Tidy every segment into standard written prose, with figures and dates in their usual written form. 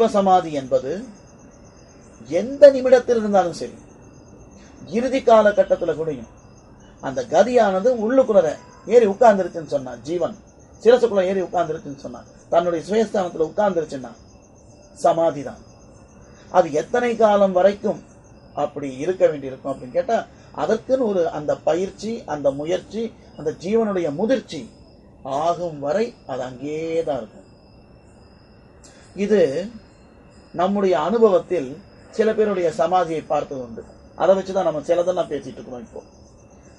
ஜீவசமாதி என்பது எந்த நிமிடத்தில் இருந்தாலும் சரி, இறுதி காலகட்டத்தில் கூடயும் அந்த கதியானது உள்ளுக்குள்ள ஏறி உட்கார்ந்துருச்சுன்னு சொன்னா, ஜீவன் சிரசுக்குள்ள ஏறி உட்கார்ந்துருச்சுன்னு சொன்னா, தன்னுடைய சுயஸ்தானத்துல உட்கார்ந்துருச்சுன்னா சமாதி தான். அது எத்தனை காலம் வரைக்கும் அப்படி இருக்க வேண்டியிருக்கும் அப்படின்னு கேட்டா, அதற்குன்னு ஒரு அந்த பயிற்சி, அந்த முயற்சி, அந்த ஜீவனுடைய முதிர்ச்சி ஆகும் வரை அது அங்கேதான் இருக்கும். இது நம்முடைய அனுபவத்தில் சில பேருடைய சமாதியை பார்த்தது உண்டு. அதை வச்சுதான் நம்ம சிலதெல்லாம் பேசிட்டு இருக்கிறோம். இப்போ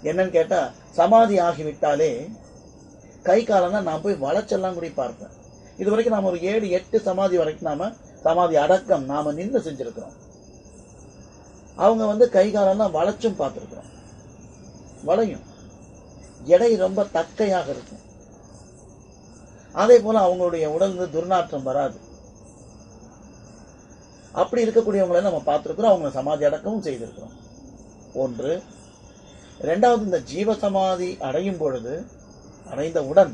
என்னன்னு கேட்டா, சமாதி ஆகிவிட்டாலே கை காலம்னா நான் போய் வளைச்செல்லாம் கூட பார்ப்பேன். இது வரைக்கும் நாம ஒரு 7-8 சமாதி வரைக்கும் நாம சமாதி அடக்கம் நாம நின்று செஞ்சிருக்கிறோம். அவங்க கை காலம்லாம் வளைச்சும் பார்த்துருக்கிறோம். வளையும், எடை ரொம்ப தக்கையாக இருக்கும். அதே போல அவங்களுடைய உடல் துர்நாற்றம் வராது. அப்படி இருக்கக்கூடியவங்களை நம்ம பார்த்திருக்கிறோம். அவங்க சமாதி அடக்கமும் செய்திருக்கிறோம். ஒன்று. இரண்டாவது, இந்த ஜீவசமாதி அடையும் பொழுது, அடைந்தவுடன்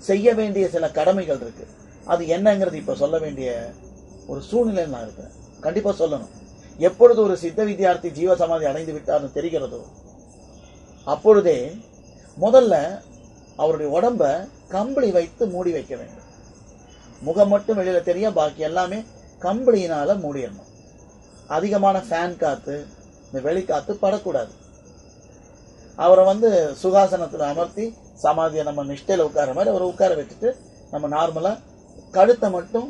செய்ய வேண்டிய சில கடமைகள் இருக்கு. அது என்னங்கிறது இப்ப சொல்ல வேண்டிய ஒரு சூழ்நிலை நான் இருக்கிறேன். கண்டிப்பா சொல்லணும். எப்பொழுது ஒரு சித்த வித்தியார்த்தி ஜீவசமாதி அடைந்து விட்டார்னு தெரிகிறதோ அப்பொழுதே முதல்ல அவருடைய உடம்ப கம்பளி வைத்து மூடி வைக்க வேண்டும். முகம் மட்டும் வெளியில தெரிய, பாக்கி எல்லாமே கம்பளியினால மூடிடணும். அதிகமான ஃபேன் காத்து, இந்த வெளிக்காத்து படக்கூடாது. அவரை சுகாசனத்தில் அமர்த்தி சமாதியை நம்ம நிஷ்டையில உட்கார மாதிரி அவரை உட்கார வச்சுட்டு, நம்ம நார்மலா கழுத்தை மட்டும்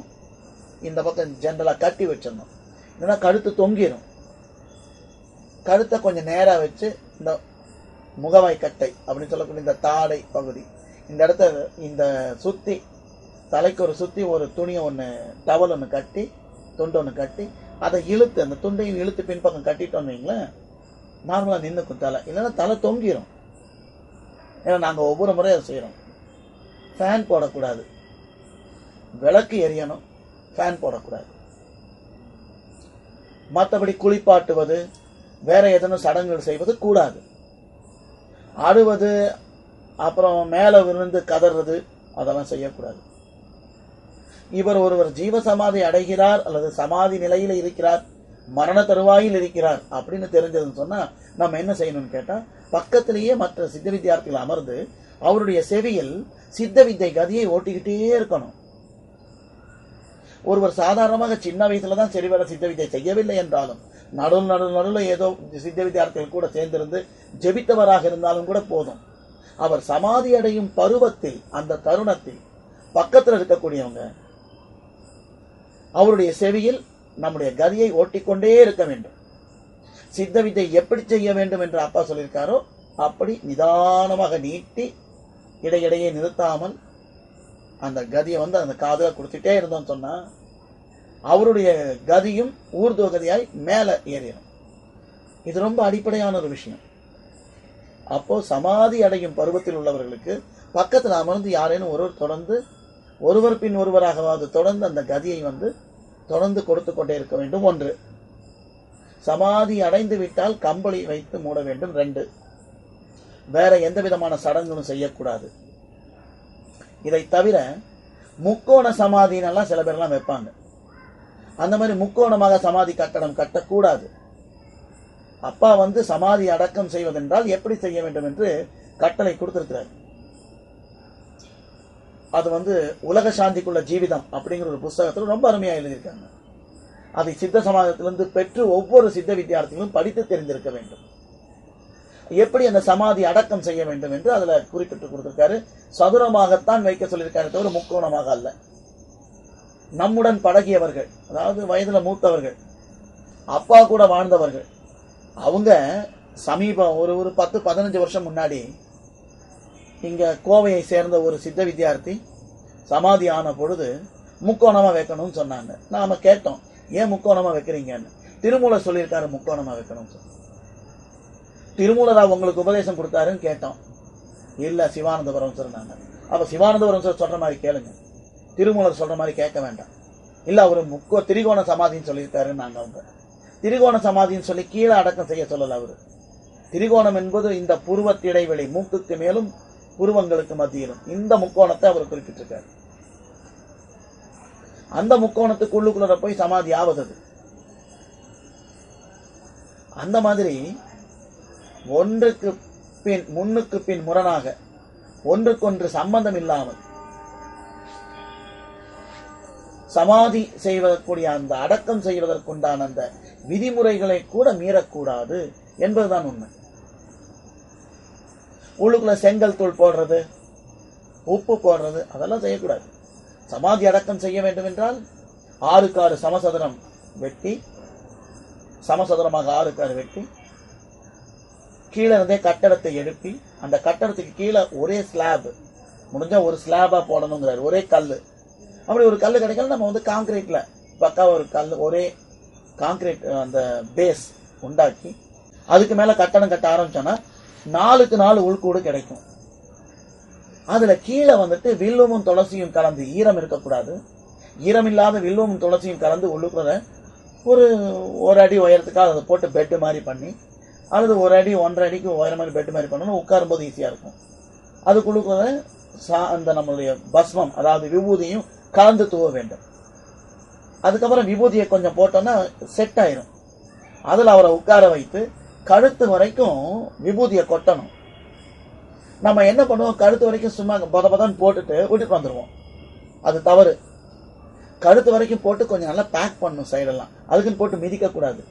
இந்த பக்கம் ஜென்ரலா கட்டி வச்சிடணும். இல்லைன்னா கழுத்து தொங்கிடும். கழுத்தை கொஞ்சம் நேரா வச்சு, இந்த முகவாய் கட்டை அப்படின்னு சொல்லக்கூடிய இந்த தாடை பகுதி, இந்த இடத்த இந்த சுத்தி தலைக்கு ஒரு சுத்தி ஒரு துணியை ஒன்று, டவல் ஒன்று கட்டி, துண்டு ஒன்று கட்டி, அதை இழுத்து, அந்த துண்டையும் இழுத்து பின்பக்கம் கட்டிட்டோன்னு வைங்களேன், நார்மலா நின்றுக்கும் தலை. இல்லைன்னா தலை தொங்கிடும். ஏன்னா நாங்கள் ஒவ்வொரு முறையும் அதை செய்கிறோம். ஃபேன் போடக்கூடாது, விளக்கு எரியணும், ஃபேன் போடக்கூடாது. மற்றபடி குளிப்பாட்டுவது, வேற ஏதேனும் சடங்குகள் செய்வது கூடாது. ஆடுவது, அப்புறம் மேல விழுந்து கதறது, அதெல்லாம் செய்யக்கூடாது. இவர் ஒருவர் ஜீவசமாதி அடைகிறார் அல்லது சமாதி நிலையில இருக்கிறார், மரண தருவாயில் இருக்கிறார் அப்படின்னு தெரிஞ்சதுன்னு சொன்னா நம்ம என்ன செய்யணும்னு கேட்டா, பக்கத்திலேயே மற்ற சித்த வித்தியார்த்திகள் அமர்ந்து அவருடைய செவியில் சித்த வித்தை கதியை ஓட்டிக்கிட்டே இருக்கணும். ஒருவர் சாதாரணமாக சின்ன வயசுலதான் சரிவர சித்த வித்தை செய்யவில்லை என்றாலும், நடுவில் ஏதோ சித்த வித்தியார்த்திகள் கூட சேர்ந்திருந்து ஜெபித்தவராக இருந்தாலும் கூட போதும். அவர் சமாதி அடையும் பருவத்தில், அந்த தருணத்தில் பக்கத்தில் இருக்கக்கூடியவங்க அவருடைய செவியில் நம்முடைய கதியை ஓட்டிக்கொண்டே இருக்க வேண்டும். சித்த வித்தை எப்படி செய்ய வேண்டும் என்று அப்பா சொல்லியிருக்காரோ அப்படி நிதானமாக நீட்டி, இடையிடையே நிறுத்தாமல் அந்த கதியை அந்த காதுல கொடுத்துட்டே இருந்தோம் சொன்னா, அவருடைய கதியும் ஊர்துவ கதியாய் மேல ஏறிடும். இது ரொம்ப அடிப்படையான ஒரு விஷயம். அப்போ சமாதி அடையும் பருவத்தில் உள்ளவர்களுக்கு பக்கத்தில் அமர்ந்து யாரேனும் ஒருவர் தொடர்ந்து, ஒருவர் பின் ஒருவராகவாது தொடர்ந்து அந்த கதியை தொடர்ந்து கொடுத்து கொண்டே இருக்க வேண்டும். ஒன்று. சமாதி அடைந்து விட்டால் கம்பளி வைத்து மூட வேண்டும். 2. வேற எந்த விதமான சடங்குகளும் செய்யக்கூடாது. இதை தவிர முக்கோண சமாதினெல்லாம் சில பேர்லாம் வைப்பாங்க. அந்த மாதிரி முக்கோணமாக சமாதி கட்டடம் கட்டக்கூடாது. அப்பா சமாதி அடக்கம் செய்வதென்றால் எப்படி செய்ய வேண்டும் என்று கட்டளை கொடுத்திருக்கிறார். அது உலக சாந்திக்குள்ள ஜீவிதம் அப்படிங்கிற ஒரு புஸ்தகத்தில் ரொம்ப அருமையா எழுதியிருக்காங்க. அதை சித்த சமாதத்திலிருந்து பெற்று ஒவ்வொரு சித்த வித்தியார்த்திகளும் படித்து தெரிந்திருக்க வேண்டும். எப்படி அந்த சமாதி அடக்கம் செய்ய வேண்டும் என்று அதுல குறிப்பிட்டு கொடுத்திருக்காரு. சதுரமாகத்தான் வைக்க சொல்லியிருக்காரு, தவிர முக்கோணமாக அல்ல. நம்முடன் பழகியவர்கள், அதாவது வயதுல மூத்தவர்கள், அப்பா கூட வாழ்ந்தவர்கள், அவங்க சமீபம் ஒரு 10-15 வருஷம் முன்னாடி இங்க கோவையை சேர்ந்த ஒரு சித்த வித்தியார்த்தி சமாதி ஆன பொழுது முக்கோணமா வைக்கணும்னு சொன்னாங்க. நாம கேட்டோம், ஏன் முக்கோணமா வைக்கிறீங்கன்னு. திருமூலர் சொல்லியிருக்காரு முக்கோணமா வைக்கணும்னு சொல்லி. திருமூலரா உங்களுக்கு உபதேசம் கொடுத்தாருன்னு கேட்டோம். இல்ல சிவானந்தபுரம் சொன்னாங்க. அப்ப சிவானந்தபுரம் சொல்ற மாதிரி கேளுங்க, திருமூலர் சொல்ற மாதிரி கேட்க வேண்டாம். இல்ல அவரு திரிகோண சமாதின்னு சொல்லியிருக்காருன்னு நாங்க. அவங்க திரிகோண சமாதின்னு சொல்லி கீழே அடக்கம் செய்ய சொல்லல. அவரு திரிகோணம் என்பது இந்த புருவத்து இடைவெளி, மூக்குக்கு மேலும் புருவங்களுக்கு மத்தியிலும் இந்த முக்கோணத்தை அவர் குறிப்பிட்டிருக்காரு. அந்த முக்கோணத்துக்கு உள்ளுக்குள்ள போய் சமாதி ஆவது. அந்த மாதிரி ஒன்றுக்கு பின் முன்னுக்கு பின் முரணாக ஒன்றுக்கொன்று சம்பந்தம் இல்லாமல் சமாதி செய்வதற்குரிய அந்த அடக்கம் செய்வதற்குண்டான அந்த விதிமுறைகளை கூட மீறக்கூடாது என்பதுதான் உண்மை. உள்ளுக்குள்ள செங்கல் தூள் போடுறது, உப்பு போடுறது, அதெல்லாம் செய்யக்கூடாது. சமாதி அடக்கம் செய்ய வேண்டும் என்றால் 6க்கு 6 சமசதுரம் வெட்டி, சமசதுரமாக 6க்கு 6 வெட்டி, கீழே இருந்தே கட்டடத்தை எழுப்பி, அந்த கட்டடத்துக்கு கீழே ஒரே ஸ்லாப், முடிஞ்சா ஒரு ஸ்லாபா போடணுங்கிறார், ஒரே கல். அப்படி ஒரு கல் கிடைக்கல, நம்ம வந்து காங்கிரீட்ல பக்கா ஒரு கல், ஒரே காங்கிரீட் அந்த பேஸ் உண்டாக்கி அதுக்கு மேல கட்டடம் கட்ட ஆரம்பிச்சோன்னா 4க்கு 4 உள்கூடு கிடைக்கும். அதுல கீழே வந்துட்டு வில்வமும் துளசியும் கலந்து, ஈரம் இருக்கக்கூடாது, ஈரம் இல்லாத வில்வமும் துளசியும் கலந்து உள்ளுக்குள்ள ஒரு அடி உயரத்துக்காக அதை போட்டு பெட்டு மாதிரி பண்ணி, அல்லது 1 அடி 1.5 அடிக்கு உயரம் மாதிரி பெட்டு மாதிரி பண்ணணும். உட்காரும்போது ஈஸியா இருக்கும். அதுக்குள்ளுக்குள்ள அந்த நம்மளுடைய பஸ்மம், அதாவது விபூதியும் கலந்து தூவ வேண்டும். அதுக்கப்புறம் விபூதியை கொஞ்சம் போட்டோம்னா செட் ஆயிரும். அதுல அவரை உட்கார வைத்து கழுத்து வரைக்கும் விபூதியை கொட்டணும். நம்ம என்ன பண்ணுவோம், கழுத்து வரைக்கும் சும்மா பதபதன்னு போட்டுட்டு விட்டுட்டு வந்துருவோம். அது தவறு. கழுத்து வரைக்கும் போட்டு கொஞ்சம் நல்லா பேக் பண்ணணும் சைடெல்லாம். அதுக்குன்னு போட்டு மிதிக்க கூடாது,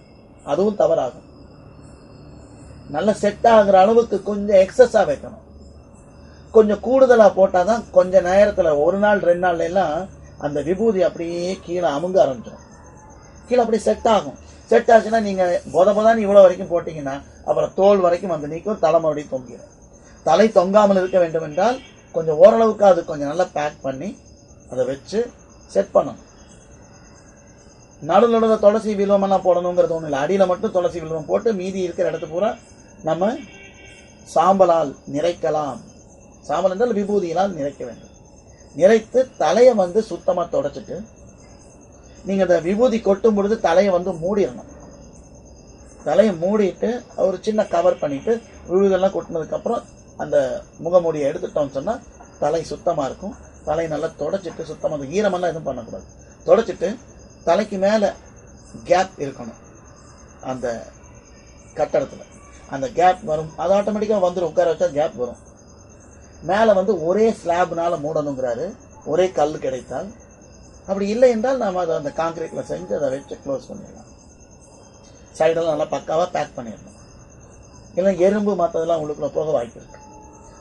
அதுவும் தவறாகும். நல்லா செட் ஆகுற அளவுக்கு கொஞ்சம் எக்ஸஸா வைக்கணும். கொஞ்சம் கூடுதலா போட்டாதான் கொஞ்ச நேரத்துல 1 நாள் 2 நாள்ல எல்லாம் அந்த விபூதி அப்படியே கீழே அமுங்க ஆரம்பிச்சிடும். கீழே அப்படியே செட் ஆகும். செட் ஆச்சுன்னா நீங்க பொதபதான்னு இவ்வளவு வரைக்கும் போட்டீங்கன்னா அப்புறம் தோல் வரைக்கும் வந்து நீக்கும், தலைமுடி தொங்கிடும். தலை தொங்காமல் இருக்க வேண்டும் என்றால் கொஞ்சம் ஓரளவுக்கு அது கொஞ்சம் நல்லா பேக் பண்ணி அதை வச்சு செட் பண்ணணும். நடுநடுவில் துளசி வில்வம் எல்லாம் போடணுங்கிறது ஒண்ணு இல்லை. அடியில மட்டும் துளசி வில்வம் போட்டு மீதி இருக்கிற இடத்து பூரா நம்ம சாம்பலால் நிறைக்கலாம். சாம்பல் என்றால் விபூதியினால் நிறைக்க வேண்டும். நிறைத்து தலையை வந்து சுத்தமா தொடச்சிட்டு, நீங்க அந்த விபூதி கொட்டும் பொழுது தலையை வந்து மூடிடணும். தலையை மூடிட்டு ஒரு சின்ன கவர் பண்ணிட்டு விபூதெல்லாம் கொட்டினதுக்கு அப்புறம் அந்த முகமூடியை எடுத்துட்டோம்னு சொன்னா தலை சுத்தமா இருக்கும். தலை நல்லா தொடச்சிட்டு சுத்தமா, அந்த ஈரமெல்லாம் எதுவும் பண்ணக்கூடாது. தொடச்சிட்டு தலைக்கு மேல கேப் இருக்கணும். அந்த கட்டடத்துல அந்த கேப் வரும், அது ஆட்டோமேட்டிக்கா வந்துடும். உட்கார வச்சா கேப் வரும். மேல வந்து ஒரே ஸ்லாப்னால மூடணுங்கிறாரு, ஒரே கல் கிடைத்தால். அப்படி இல்லை என்றால் நாம அதை அந்த காங்கிரீட்ல செஞ்சு அதை வச்சு க்ளோஸ் பண்ணிடலாம். சைடெல்லாம் நல்லா பக்காவா பேக் பண்ணிடணும். இல்லை எறும்பு மற்றதெல்லாம் உள்ளுக்குள்ள போக வாய்ப்பு இருக்கு.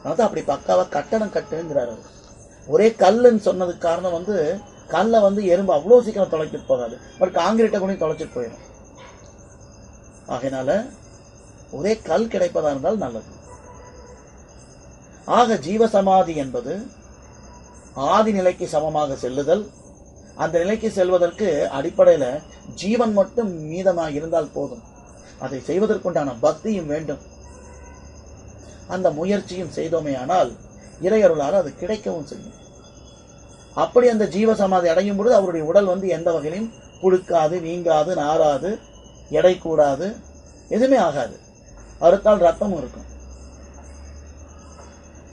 அதான் அப்படி பக்காவா கட்டடம் கட்டுங்கிறாரு. ஒரே கல்லுன்னு சொன்னதுக்கு காரணம் வந்து கல்லை வந்து எறும்பு அவ்வளோ சீக்கிரம் தொலைச்சிட்டு போகாது, பட் காங்கிரீட்டை கூட தொலைச்சிட்டு போயிடும். ஆகையினால ஒரே கல் கிடைப்பதா இருந்தால் நல்லது. ஆக ஜீவசமாதி என்பது ஆதி நிலைக்கு சமமாக செல்லுதல். அந்த நிலைக்கு செல்வதற்கு அடிப்படையில ஜீவன் மட்டும் மீதமாக இருந்தால் போதும். அதை செய்வதற்குண்டான பக்தியும் வேண்டும். அந்த முயற்சியும் செய்தோமே ஆனால் இறையருளால் அது கிடைக்கவும் செய்யும். அப்படி அந்த ஜீவசமாதி அடையும் பொழுது அவருடைய உடல் வந்து எந்த வகையிலும் புழுக்காது, வீங்காது, நாராது, எடை கூடாது, எதுவுமே ஆகாது. அறுத்தால் ரத்தமும் இருக்கும்.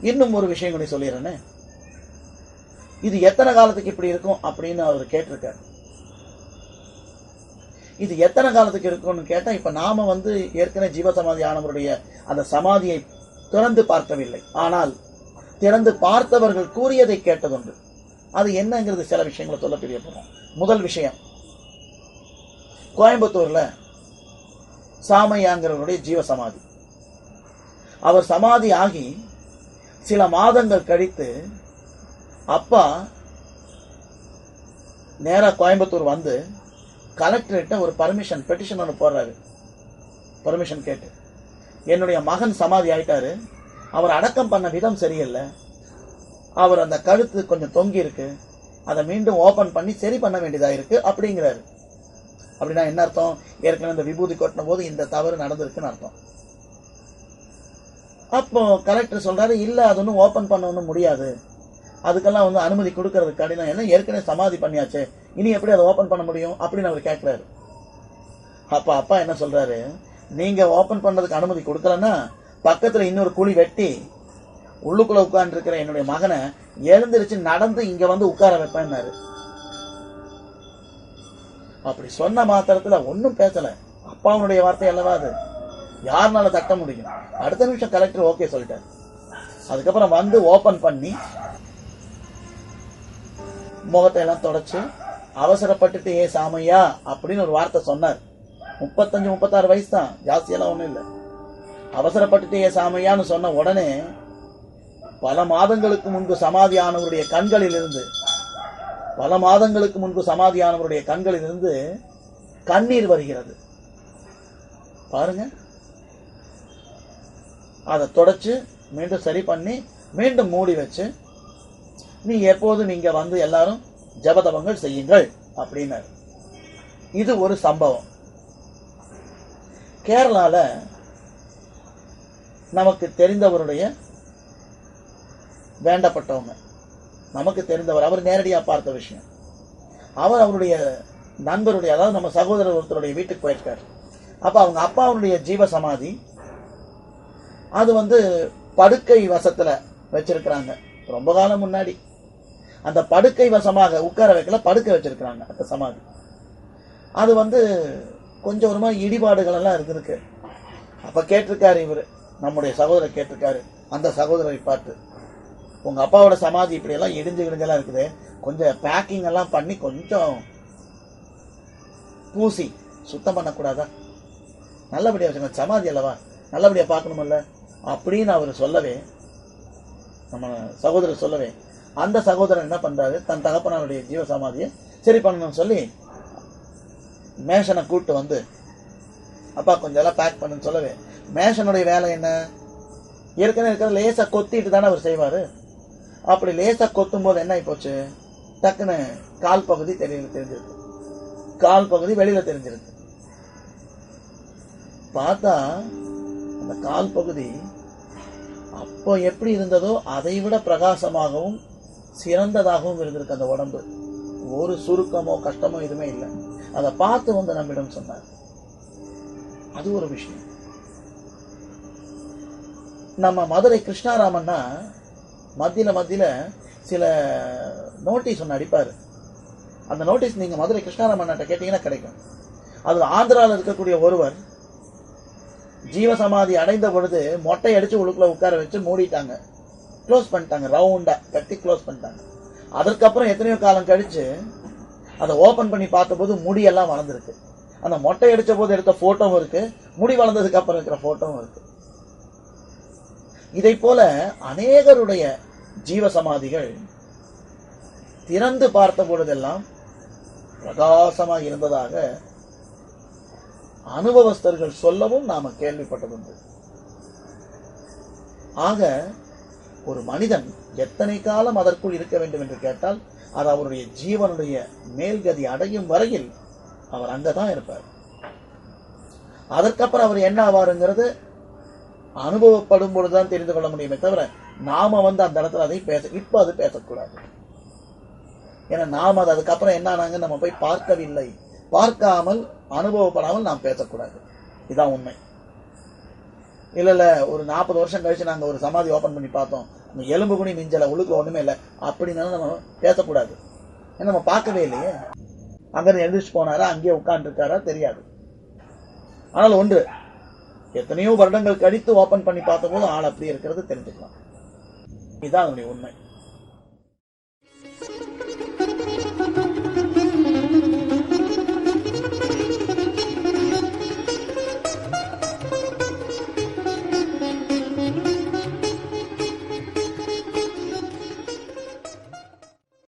இன்னும் ஒரு விஷயம் கூட சொல்லிடுறேன்னு, இது எத்தனை காலத்துக்கு இப்படி இருக்கும் அப்படின்னு அவர் கேட்டிருக்காரு. இது எத்தனை காலத்துக்கு இருக்கும்னு கேட்டா, இப்ப நாம வந்து ஏற்கனவே ஜீவசமாதி ஆனவருடைய அந்த சமாதியை திறந்து பார்க்கவில்லை, ஆனால் திறந்து பார்த்தவர்கள் கூறியதை கேட்டதுண்டு. அது என்னங்கிறது சில விஷயங்களை சொல்ல தெரிய போறோம். முதல் விஷயம், கோயம்புத்தூர்ல சாமையாங்கிறவருடைய ஜீவசமாதி. அவர் சமாதி ஆகி சில மாதங்கள் கழித்து அப்பா நேரா கோயம்புத்தூர் வந்து கலெக்டர்கிட்ட ஒரு பர்மிஷன் பெட்டிஷன் ஒன்று போடுறாரு. பர்மிஷன் கேட்டு, என்னுடைய மகன் சமாதி ஆயிட்டாரு, அவர் அடக்கம் பண்ண விதம் சரியில்லை, அவர் அந்த கழுத்து கொஞ்சம் தொங்கி இருக்கு, அதை மீண்டும் ஓபன் பண்ணி சரி பண்ண வேண்டியதா இருக்கு அப்படிங்கிறாரு. அப்படின்னா என்ன அர்த்தம்? ஏற்கனவே இந்த விபூதி கொட்டின போது இந்த தவறு நடந்திருக்குன்னு அர்த்தம். அப்போ கலெக்டர் சொல்றாரு, இல்ல அது ஒன்றும் ஓபன் பண்ண ஒன்றும் முடியாது, அதுக்கெல்லாம் வந்து அனுமதி கொடுக்கறது கடினம், ஏன்னா ஏற்கனவே சமாதி பண்ணியாச்சு, இனி எப்படி அதை ஓபன் பண்ண முடியும் அப்படின்னு அவர் கேட்கிறாரு. அப்ப அப்பா என்ன சொல்றாரு, நீங்க ஓபன் பண்றதுக்கு அனுமதி கொடுக்கலன்னா பக்கத்துல இன்னொரு குழி வெட்டி உள்ளுக்குள்ள உட்கார்ந்து இருக்கிற என்னுடைய மகனை எழுந்திருச்சு நடந்து இங்க வந்து உட்கார வைப்பேன்னாரு. அப்படி சொன்ன மாத்திரத்துல ஒன்னும் பேசல. அப்பாவுடைய வார்த்தை அல்லவா அது, யாருனால தட்ட முடியும்? அடுத்த நிமிஷம் கலெக்டர் ஓகே சொல்லிட்டார். அதுக்கப்புறம் வந்து ஓபன் பண்ணி முகத்தை எல்லாம் தொடச்சு அவசரப்பட்டுட்டு ஏ சாமையா அப்படின்னு ஒரு வார்த்தை சொன்னார். 35-36 வயசு தான், ஜாஸ்தியெல்லாம் ஒண்ணும் இல்லை. அவசரப்பட்டுட்டு ஏ சாமையான்னு சொன்ன உடனே பல மாதங்களுக்கு முன்பு சமாதியானவருடைய கண்களில் இருந்து கண்ணீர் வருகிறது பாருங்க. அதை தொடச்சு மீண்டும் சரி பண்ணி மீண்டும் மூடி வச்சு, நீ எப்போதும் இங்க வந்து எல்லாரும் ஜபதபங்கள் செய்யுங்கள் அப்படின்னாரு. இது ஒரு சம்பவம். கேரளால நமக்கு தெரிந்தவருடைய வேண்டப்பட்டவங்க, நமக்கு தெரிந்தவர், அவர் நேரடியா பார்த்த விஷயம். அவர் அவருடைய நண்பருடைய, அதாவது நம்ம சகோதரர் ஒருத்தருடைய வீட்டுக்கு போயிருக்காரு. அப்ப அவங்க அப்பாவுடைய ஜீவ சமாதி அது படுக்கை வசத்துல வச்சிருக்கிறாங்க. ரொம்ப காலம் முன்னாடி அந்த படுக்கை வசமாக உட்கார வைக்கல, படுக்கை வச்சிருக்கிறாங்க அந்த சமாதி. அது கொஞ்சம் ஒரு மாதிரி இடிபாடுகள் எல்லாம் இருந்திருக்கு. அப்ப கேட்டிருக்காரு இவரு, நம்முடைய சகோதரர் கேட்டிருக்காரு அந்த சகோதரரை பார்த்து, உங்க அப்பாவோட சமாதி இப்படி எல்லாம் இடிஞ்செல்லாம் இருக்குது, கொஞ்சம் பேக்கிங் எல்லாம் பண்ணி கொஞ்சம் பூசி சுத்தம் பண்ணக்கூடாதா? நல்லபடியா வச்சுங்க, சமாதி அல்லவா, நல்லபடியா பார்க்கணும்ல அப்படின்னு அவர் சொல்லவே, நம்ம சகோதரர் சொல்லவே, அந்த சகோதரன் என்ன பண்றாரு, தன் தகப்பனாருடைய ஜீவ சமாதியை சரி பண்ணணும்னு சொல்லி மேஷனை கூட்டு வந்து, அப்பா கொஞ்சம் எல்லாம் பேக் பண்ணுன்னு சொல்லவே, மேஷனுடைய வேலை என்ன, ஏற்கனவே இருக்கிற லேசா கொத்திட்டு தானே அவர் செய்வாரு. அப்படி லேசா கொத்தும் போது என்ன ஆயிப்போச்சு, டக்குன்னு கால் பகுதி தெரிஞ்சிருக்கு, கால் பகுதி வெளியில தெரிஞ்சிருக்கு. பார்த்தா அந்த கால் பகுதி அப்போ எப்படி இருந்ததோ அதை விட பிரகாசமாகவும் சிறந்ததாகவும் இருந்திருக்கு. அந்த உடம்பு ஒரு சுருக்கமோ கஷ்டமோ எதுவுமே இல்லை. அதை பார்த்து நம்மிடம் சொன்னார். அது ஒரு விஷயம். நம்ம மதுரை கிருஷ்ணாராமன்னா மத்தியில சில நோட்டீஸ் ஒன்று அடிப்பாரு. அந்த நோட்டீஸ் நீங்க மதுரை கிருஷ்ணாராமன் கேட்டீங்கன்னா கிடைக்கும். அது ஆந்திராவில் இருக்கக்கூடிய ஒருவர் ஜீவசமாதி அடைந்த பொழுது மொட்டை அடிச்சு உள்ளுக்குள்ள உட்கார வச்சு மூடிட்டாங்க, க்ளோஸ் பண்ணிட்டாங்க, ரவுண்டா கட்டி க்ளோஸ் பண்ணிட்டாங்க. அதற்கப்புறம் எத்தனையோ காலம் கழிச்சு அதை ஓபன் பண்ணி பார்த்தபோது முடியெல்லாம் வளர்ந்துருக்கு. அந்த மொட்டை அடிச்ச போது எடுத்த போட்டோவும் இருக்கு, முடி வளர்ந்ததுக்கு அப்புறம் இருக்கிற போட்டோவும் இருக்கு. இதை போல அநேகருடைய ஜீவசமாதிகள் திறந்து பார்த்த பொழுதெல்லாம் பிரகாசமாக இருந்ததாக அனுபவஸ்தர்கள் சொல்லவும் நாம கேள்விப்பட்டதுண்டு. ஆக ஒரு மனிதன் எத்தனை காலம் அதற்குள் இருக்க வேண்டும் என்று கேட்டால், அது அவருடைய ஜீவனுடைய மேல்கதி அடையும் வரையில் அவர் அங்கதான் இருப்பார். அதற்கப்புறம் அவர் என்ன ஆவாருங்கிறது அனுபவப்படும் பொழுதுதான் தெரிந்து கொள்ள முடியுமே தவிர, நாம அந்த இடத்துல அதை இப்ப அது பேசக்கூடாது. ஏன்னா நாம அது அதுக்கப்புறம் என்ன ஆனாங்க நம்ம போய் பார்க்கவில்லை, பார்க்காமல் அனுபவப்படாமல் நாம் பேசக்கூடாது. இதான் உண்மை. இல்ல ஒரு 40 வருஷம் கழிச்சு நாங்க ஒரு சமாதி ஓபன் பண்ணி பார்த்தோம், எலும்பு குனி மிஞ்சல, உள்ளுக்குள்ள ஒண்ணுமே இல்லை அப்படின்னாலும் நம்ம பேசக்கூடாது. ஏன்னா நம்ம பார்க்கவே இல்லையே, அங்கிருந்து எழுந்திரிச்சு போனாரா, அங்கேயே உட்கார்ந்து இருக்காரா தெரியாது. ஆனால் ஒன்று, எத்தனையோ வருடங்கள் கழித்து ஓபன் பண்ணி பார்த்த போது ஆள் அப்படி இருக்கிறது தெரிஞ்சுக்கலாம். இதுதான் அதனுடைய உண்மை.